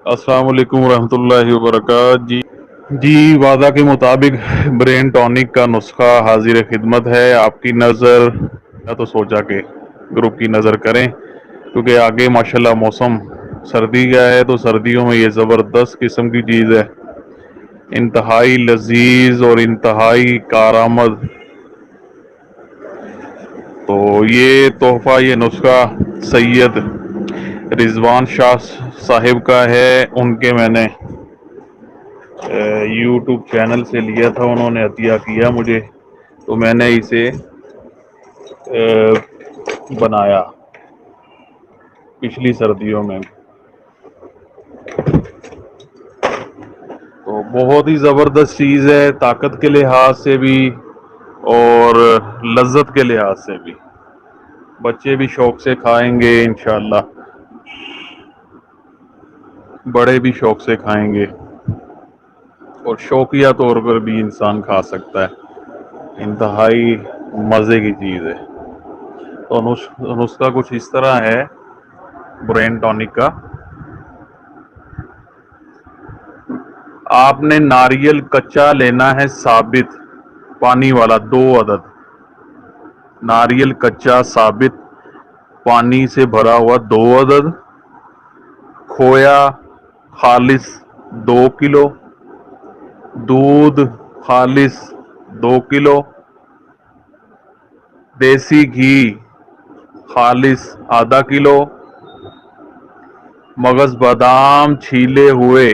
अस्सलाम वालेकुम रहमतुल्लाहि व बरकात जी। जी, वादा के मुताबिक ब्रेन टॉनिक का नुस्खा हाजिर खिदमत है। आपकी नज़र या तो सोचा के ग्रुप की नज़र करें, क्योंकि आगे माशाल्लाह मौसम सर्दी का है, तो सर्दियों में ये ज़बरदस्त किस्म की चीज़ है, इंतहाई लजीज और इंतहाई कारआमद। तो ये तोहफा, ये नुस्खा सैयद रिजवान शाह साहिब का है। उनके मैंने यूट्यूब चैनल से लिया था, उन्होंने अतिया किया मुझे, तो मैंने इसे बनाया पिछली सर्दियों में। तो बहुत ही ज़बरदस्त चीज़ है, ताकत के लिहाज से भी और लज्जत के लिहाज से भी। बच्चे भी शौक से खाएंगे इंशाल्लाह, बड़े भी शौक से खाएंगे, और शौकिया तौर पर भी इंसान खा सकता है। इंतहाई मज़े की चीज़ है। तो नुस्खा कुछ इस तरह है ब्रेन टॉनिक का। आपने नारियल कच्चा लेना है, साबित पानी वाला 2 अदद। नारियल कच्चा साबित पानी से भरा हुआ 2 अदद। खोया खालिस 2 किलो। दूध खालिस 2 किलो। देसी घी खालिस ½ किलो। मगज बादाम छीले हुए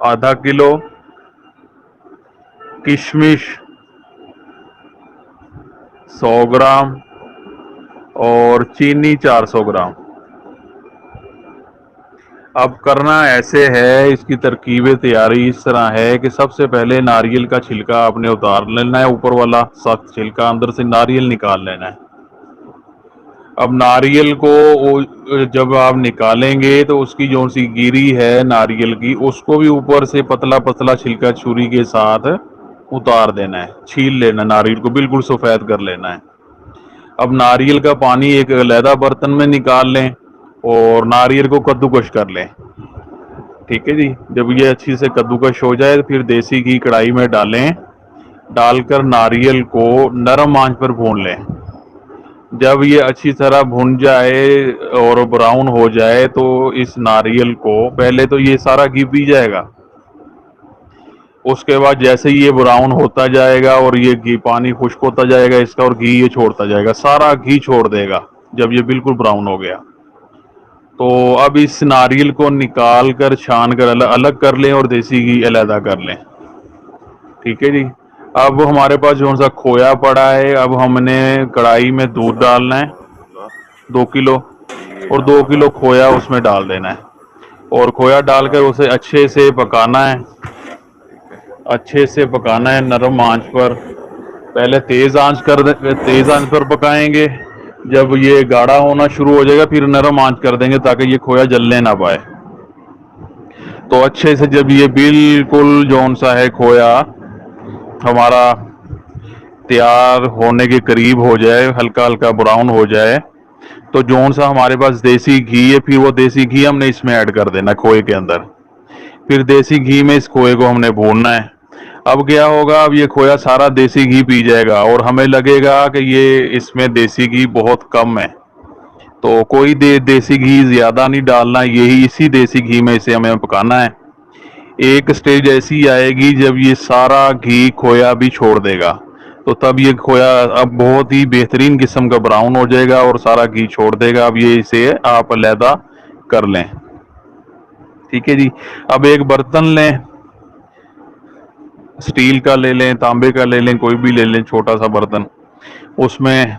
½ किलो। किशमिश 100 ग्राम। और चीनी 400 ग्राम। अब करना ऐसे है, इसकी तरकीब तैयारी इस तरह है कि सबसे पहले नारियल का छिलका आपने उतार लेना है, ऊपर वाला सख्त छिलका, अंदर से नारियल निकाल लेना है। अब नारियल को जब आप निकालेंगे तो उसकी जो सी गिरी है नारियल की, उसको भी ऊपर से पतला पतला छिलका छुरी के साथ उतार देना है, छील लेना, नारियल को बिल्कुल सफेद कर लेना है। अब नारियल का पानी एक अलहदा बर्तन में निकाल लें और नारियल को कद्दूकश कर लें। ठीक है जी। जब ये अच्छी से कद्दूकश हो जाए तो फिर देसी घी कढ़ाई में डालें, डालकर नारियल को नरम आंच पर भून लें। जब ये अच्छी तरह भुन जाए और ब्राउन हो जाए तो इस नारियल को, पहले तो ये सारा घी पी जाएगा, उसके बाद जैसे ही ये ब्राउन होता जाएगा और ये घी पानी खुश्क होता जाएगा इसका, और घी ये छोड़ता जाएगा, सारा घी छोड़ देगा जब ये बिल्कुल ब्राउन हो गया। तो अब इस नारियल को निकाल कर छान कर अलग अलग कर लें और देसी घी अलहदा कर लें। ठीक है जी। अब हमारे पास जो सा खोया पड़ा है, अब हमने कढ़ाई में दूध डालना है 2 किलो, और 2 किलो खोया उसमें डाल देना है, और खोया डालकर उसे अच्छे से पकाना है। अच्छे से पकाना है नरम आंच पर। पहले तेज आंच पर पकाएंगे। जब ये गाढ़ा होना शुरू हो जाएगा फिर नरम आंच कर देंगे ताकि ये खोया जलने ना पाए। तो अच्छे से जब ये बिल्कुल जौन सा है खोया हमारा तैयार होने के करीब हो जाए, हल्का हल्का ब्राउन हो जाए, तो जौन सा हमारे पास देसी घी है, फिर वो देसी घी हमने इसमें ऐड कर देना खोए के अंदर। फिर देसी घी में इस खोए को हमने भूनना है। अब क्या होगा, अब ये खोया सारा देसी घी पी जाएगा और हमें लगेगा कि ये इसमें देसी घी बहुत कम है, तो कोई देसी घी ज्यादा नहीं डालना, यही इसी देसी घी में इसे हमें पकाना है। एक स्टेज ऐसी आएगी जब ये सारा घी खोया भी छोड़ देगा, तो तब ये खोया अब बहुत ही बेहतरीन किस्म का ब्राउन हो जाएगा और सारा घी छोड़ देगा। अब ये इसे आप अलहदा कर लें। ठीक है जी। अब एक बर्तन लें, स्टील का ले लें, तांबे का ले लें, कोई भी ले लें, छोटा सा बर्तन। उसमें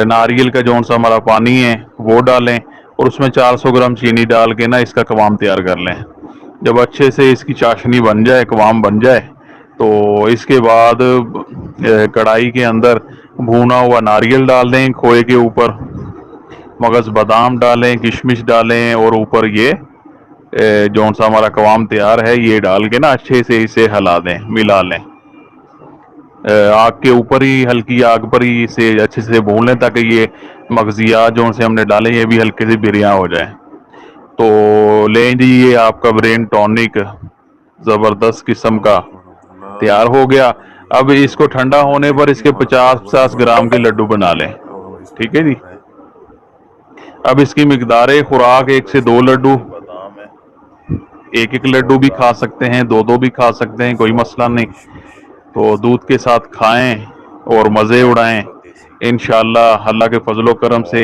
नारियल का जौन सा हमारा पानी है वो डालें, और उसमें 400 ग्राम चीनी डाल के ना इसका कवाम तैयार कर लें। जब अच्छे से इसकी चाशनी बन जाए, कवाम बन जाए, तो इसके बाद कढ़ाई के अंदर भुना हुआ नारियल डाल दें, खोए के ऊपर मगज बादाम डालें, किशमिश डालें, और ऊपर ये जौन सा हमारा कवाम तैयार है ये डाल के ना अच्छे से इसे हिला दें, मिला लें। आग के ऊपर ही, हल्की आग पर ही इसे अच्छे से भून लें ताकि ये मगजियात जो से हमने डाले ये भी हल्के से बिरियां हो जाए। तो ले जी ये आपका ब्रेन टॉनिक ज़बरदस्त किस्म का तैयार हो गया। अब इसको ठंडा होने पर इसके 50-50 ग्राम के लड्डू बना लें। ठीक है जी। अब इसकी मिकदार खुराक 1 से 2 लड्डू, एक एक लड्डू भी खा सकते हैं, दो दो भी खा सकते हैं, कोई मसला नहीं। तो दूध के साथ खाएं और मज़े उड़ाएं। इंशाअल्लाह अल्लाह के फजलो करम से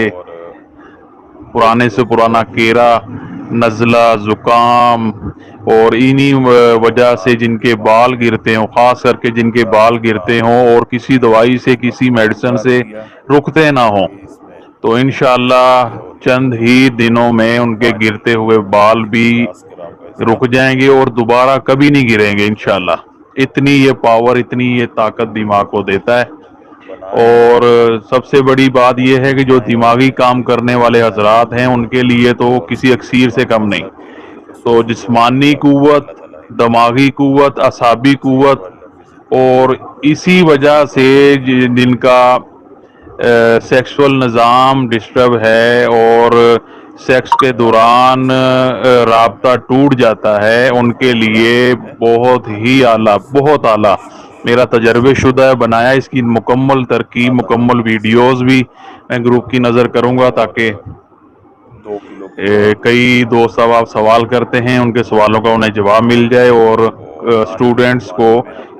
पुराने से पुराना केरा, नज़ला, ज़ुकाम और इन्हीं वजह से जिनके बाल गिरते हों, ख़ास करके जिनके बाल गिरते हों और किसी दवाई से किसी मेडिसिन से रुकते ना हों, तो इंशाअल्लाह चंद ही दिनों में उनके गिरते हुए बाल भी रुक जाएंगे और दोबारा कभी नहीं गिरेंगे इंशाअल्लाह। इतनी ये पावर, इतनी ये ताकत दिमाग को देता है। और सबसे बड़ी बात यह है कि जो दिमागी काम करने वाले हजरात हैं उनके लिए तो किसी अक्सीर से कम नहीं। तो जिस्मानी कुव्वत, दिमागी कुव्वत, असाबी कुव्वत, और इसी वजह से जिनका सेक्सुअल निज़ाम डिस्टर्ब है और सेक्स के दौरान राब्ता टूट जाता है, उनके लिए बहुत ही आला, बहुत आला, मेरा तजर्बे शुदा है बनाया। इसकी मुकम्मल तरकीब, मुकम्मल वीडियोस भी मैं ग्रुप की नज़र करूँगा ताकि कई दोस्त अब आप सवाल करते हैं, उनके सवालों का उन्हें जवाब मिल जाए और स्टूडेंट्स को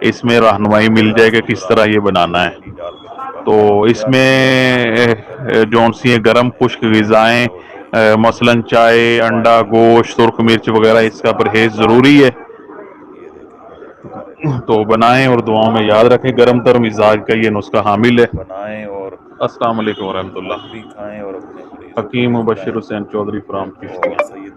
इसमें रहनुमाई मिल जाए कि किस तरह ये बनाना है। तो इसमें जौन सी गर्म खुश्क ग़िज़ाएँ मसलन चाय, अंडा, गोश्त, सुर्ख मिर्च वगैरह, इसका परहेज़ ज़रूरी है। तो बनाएं और दुआओं में याद रखें। गरम तर मिजाज का ये नुस्खा हामिल है। बनाएं और अस्सलाम वालेकुम वरहमतुल्लाह। भी खाएं और अपने मरीजों को हकीम भी मुबशिर खिलाएं। हुसैन चौधरी फ्राम और चिश्तिया। सैयद